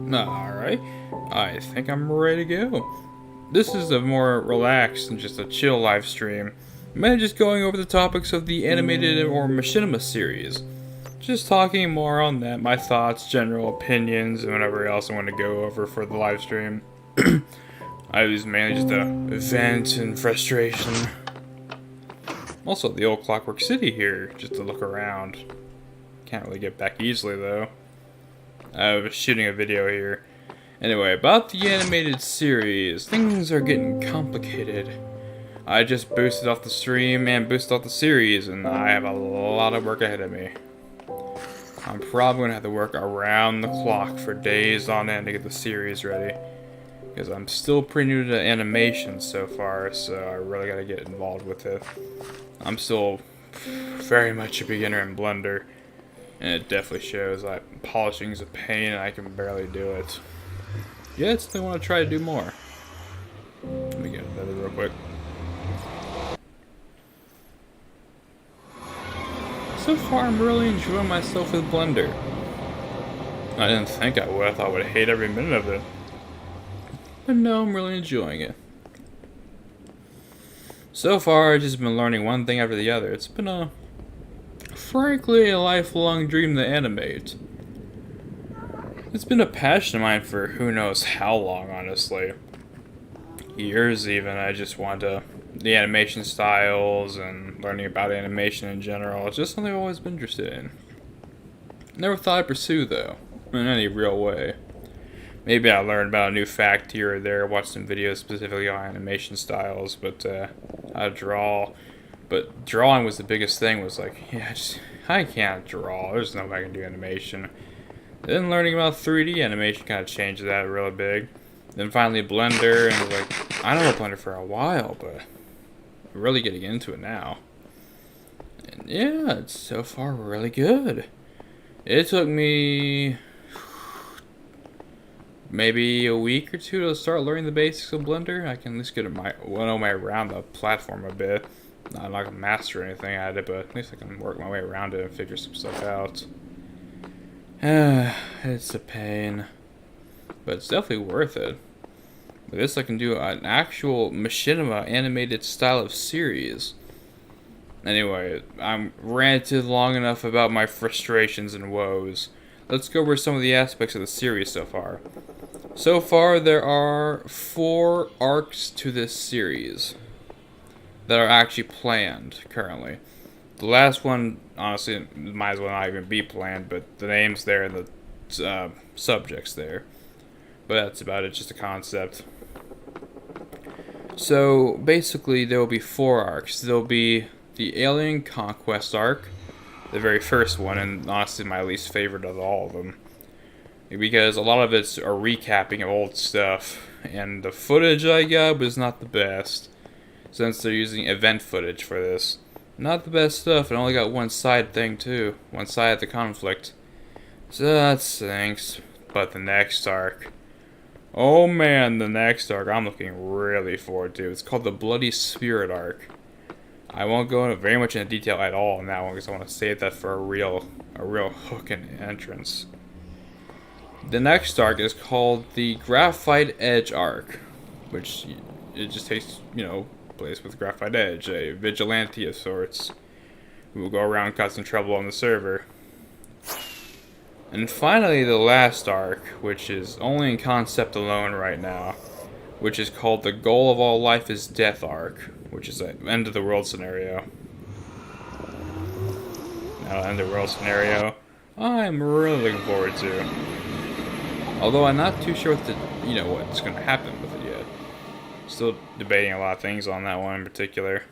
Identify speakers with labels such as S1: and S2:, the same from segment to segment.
S1: Alright, I think I'm ready to go. This is a more relaxed and just a chill live stream. I'm just going over the topics of the animated or machinima series. Just talking more on that, my thoughts, general opinions, and whatever else I want to go over for the live stream. I was mainly just a vent and frustration. Also, the old Clockwork City here, just to look around. Can't really get back easily though. I was shooting a video here. Anyway, about the animated series, things are getting complicated. I just boosted off the stream and boosted off the series, and I have a lot of work ahead of me. I'm probably going to have to work around the clock for days on end to get the series ready. Because I'm still pretty new to animation so far, so I really got to get involved with it. I'm still very much a beginner in Blender. And it definitely shows. Like, polishing is a pain and I can barely do it. Yeah, it's something I want to try to do more. Let me get that real quick. So far, I'm really enjoying myself with Blender. I didn't think I would. I thought I would hate every minute of it. But no, I'm really enjoying it. So far, I've just been learning one thing after the other. It's been frankly a lifelong dream to animate. It's been a passion of mine for who knows how long, honestly. Years even. I just wanted the animation styles and learning about animation in general. It's just something I've always been interested in. Never thought I'd pursue though, in any real way. Maybe I learned about a new fact here or there, watched some videos specifically on animation styles, but I draw. But drawing was the biggest thing, was like, yeah, I can't draw, there's no way I can do animation. Then learning about 3D animation kind of changed that really big. Then finally Blender, and like, I know Blender for a while, but I'm really getting into it now. And yeah, it's so far really good. It took me maybe a week or two to start learning the basics of Blender. I can at least get my way around the platform a bit. I'm not gonna master anything at it, but at least I can work my way around it and figure some stuff out. It's a pain, but it's definitely worth it. With this, I can do an actual machinima animated style of series. Anyway, I'm ranted long enough about my frustrations and woes. Let's go over some of the aspects of the series so far. So far, there are 4 arcs to this series that are actually planned currently. The last one, honestly, might as well not even be planned, but the name's there and the subject's there. But that's about it, just a concept. So, basically, there will be 4 arcs. There will be the Alien Conquest arc, the very first one, and honestly my least favorite of all of them. Because a lot of it's a recapping of old stuff, and the footage I got was not the best. Since they're using event footage for this. Not the best stuff, and only got one side thing too. One side of the conflict. So that stinks. But the next arc. Oh man, the next arc I'm looking really forward to. It's called the Bloody Spirit arc. I won't go into very much into detail at all on that one because I want to save that for a real hook and entrance. The next arc is called the Graphite Edge arc, which it just takes, place with Graphite Edge, a vigilante of sorts, who will go around causing trouble on the server. And finally, the last arc, which is only in concept alone right now, which is called the Goal of All Life is Death arc, which is an end of the world scenario. Now, end of the world scenario, I'm really looking forward to. Although I'm not too sure what's going to happen with it yet. Still debating a lot of things on that one in particular.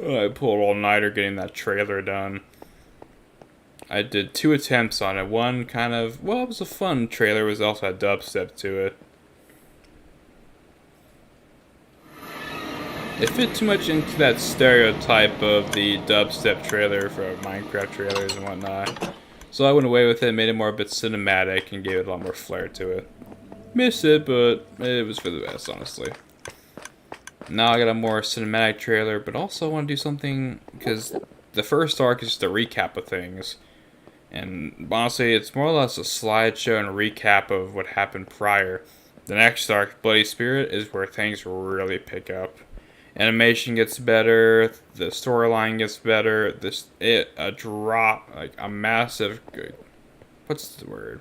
S1: I pulled all-nighter getting that trailer done. I did 2 attempts on it. One kind of, it was a fun trailer. It was also a dubstep to it. It fit too much into that stereotype of the dubstep trailer for Minecraft trailers and whatnot. So I went away with it, made it more a bit cinematic, and gave it a lot more flair to it. Missed it, but it was for the best, honestly. Now I got a more cinematic trailer, but also I want to do something, because the first arc is just a recap of things. And honestly, it's more or less a slideshow and a recap of what happened prior. The next arc, Bloody Spirit, is where things really pick up. Animation gets better, the storyline gets better, a massive, what's the word?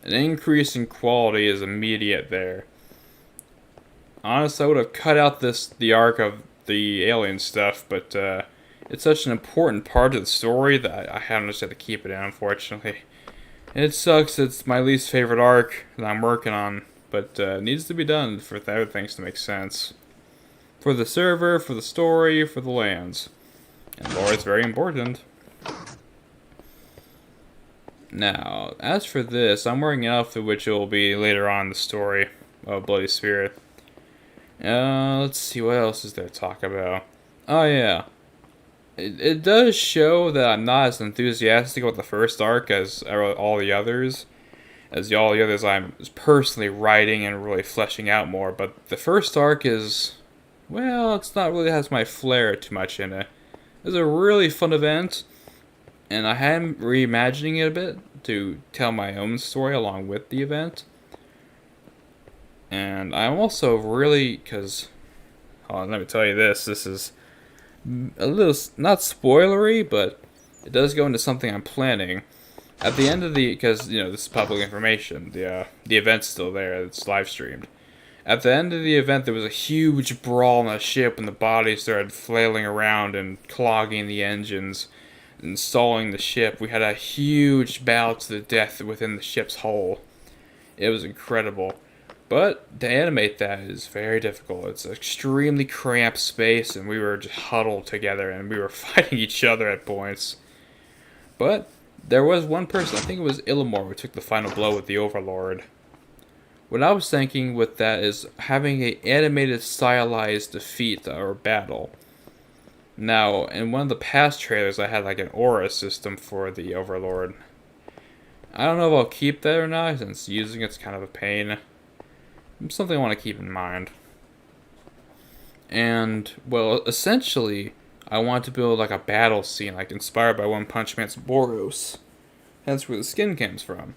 S1: An increase in quality is immediate there. Honestly, I would have cut out the arc of the alien stuff, but it's such an important part of the story that I haven't just had to keep it in, unfortunately. And it sucks, it's my least favorite arc that I'm working on, but it needs to be done for the other things to make sense. For the server, for the story, for the lands. And lore is very important. Now, as for this, I'm wearing an outfit which will be later on in the story of Bloody Spirit. Let's see, what else is there to talk about? Oh yeah. It does show that I'm not as enthusiastic about the first arc as all the others. As all the others I'm personally writing and really fleshing out more, but the first arc is... it's not really has my flair too much in it. It was a really fun event, and I am reimagining it a bit to tell my own story along with the event. And I'm also really, let me tell you this is a little, not spoilery, but it does go into something I'm planning. At the end of because, this is public information, the event's still there, it's live streamed. At the end of the event, there was a huge brawl on the ship, and the bodies started flailing around and clogging the engines and stalling the ship. We had a huge battle to the death within the ship's hull. It was incredible. But to animate that is very difficult. It's an extremely cramped space, and we were just huddled together, and we were fighting each other at points. But there was one person, I think it was Illimore, who took the final blow with the Overlord. What I was thinking with that is having an animated stylized defeat or battle. Now, in one of the past trailers, I had like an aura system for the Overlord. I don't know if I'll keep that or not, since using it's kind of a pain. It's something I want to keep in mind. And, essentially, I want to build like a battle scene, like inspired by One Punch Man's Boros. That's where the skin comes from.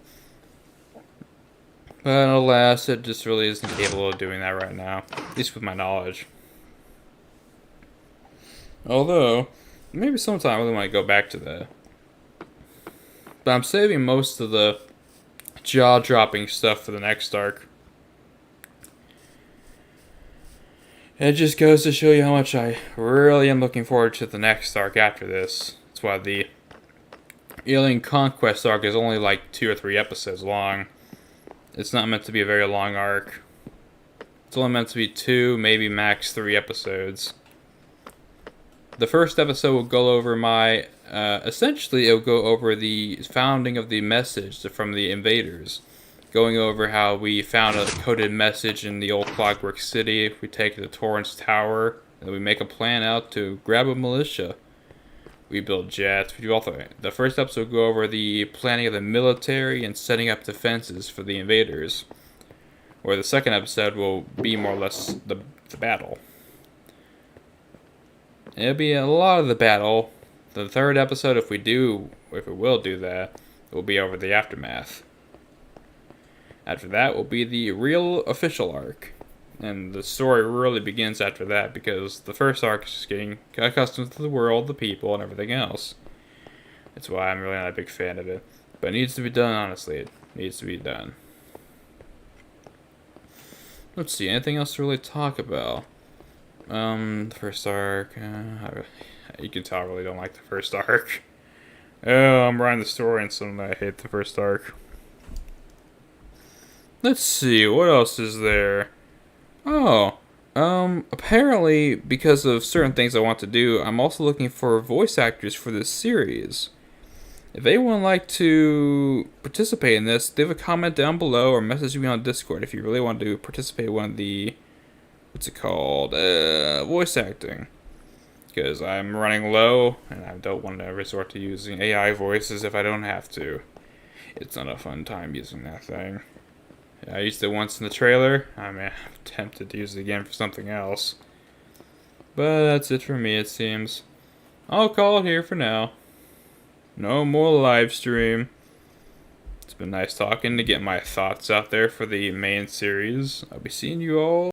S1: But alas, it just really isn't capable of doing that right now, at least with my knowledge. Although, maybe sometime I really might go back to that. But I'm saving most of the jaw-dropping stuff for the next arc. It just goes to show you how much I really am looking forward to the next arc after this. That's why the Alien Conquest arc is only like 2 or 3 episodes long. It's not meant to be a very long arc. It's only meant to be 2, maybe max 3 episodes. The first episode will go over essentially it will go over the founding of the message from the invaders. Going over how we found a coded message in the old Clockwork City. We take it to Torrent's Tower, and we make a plan out to grab a militia. We build jets. We do all the first episode will go over the planning of the military and setting up defenses for the invaders. Where the second episode will be more or less the battle. And it'll be a lot of the battle. The third episode, if it will do that, it will be over the aftermath. After that will be the real official arc. And the story really begins after that, because the first arc is just getting accustomed to the world, the people, and everything else. That's why I'm really not a big fan of it. But it needs to be done, honestly. It needs to be done. Let's see, anything else to really talk about? The first arc, you can tell I really don't like the first arc. Oh, I'm writing the story and suddenly I hate the first arc. Let's see, what else is there? Oh, apparently, because of certain things I want to do, I'm also looking for voice actors for this series. If anyone would like to participate in this, leave a comment down below or message me on Discord if you really want to participate in one of the, what's it called, voice acting. Because I'm running low, and I don't want to resort to using AI voices if I don't have to. It's not a fun time using that thing. I used it once in the trailer. I'm tempted to use it again for something else. But that's it for me, it seems. I'll call it here for now. No more live stream. It's been nice talking to get my thoughts out there for the main series. I'll be seeing you all